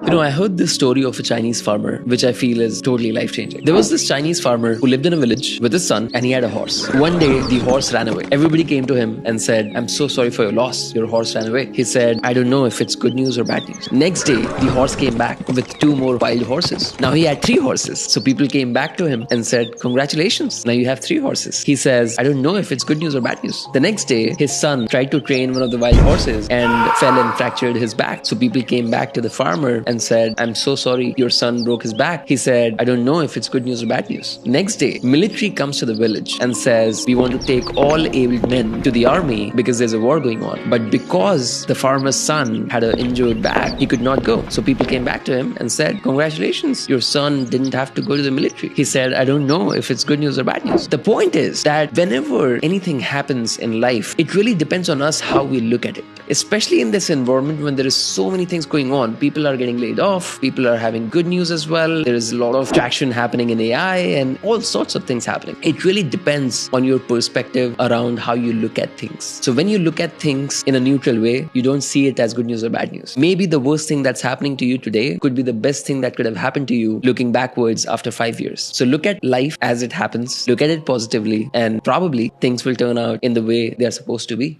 I heard this story of a Chinese farmer, which I feel is totally life-changing. There was this Chinese farmer who lived in a village with his son and he had a horse. One day, the horse ran away. Everybody came to him and said, "I'm so sorry for your loss. Your horse ran away." He said, "I don't know if it's good news or bad news." Next day, the horse came back with two more wild horses. Now he had three horses. So people came back to him and said, "Congratulations. Now you have three horses." He says, "I don't know if it's good news or bad news." The next day, his son tried to train one of the wild horses and fell and fractured his back. So people came back to the farmer and said, "I'm so sorry, your son broke his back." He said, "I don't know if it's good news or bad news." Next day, military comes to the village and says, "We want to take all able men to the army because there's a war going on." But because the farmer's son had an injured back, he could not go. So people came back to him and said, "Congratulations, your son didn't have to go to the military." He said, "I don't know if it's good news or bad news." The point is that whenever anything happens in life, it really depends on us how we look at it. Especially in this environment when there is so many things going on. People are getting laid off, people are having good news as well. There is a lot of traction happening in AI and all sorts of things happening. It really depends on your perspective around how you look at things. So when you look at things in a neutral way, you don't see it as good news or bad news. Maybe the worst thing that's happening to you today could be the best thing that could have happened to you looking backwards after 5 years. So look at life as it happens, look at it positively, and probably things will turn out in the way they are supposed to be.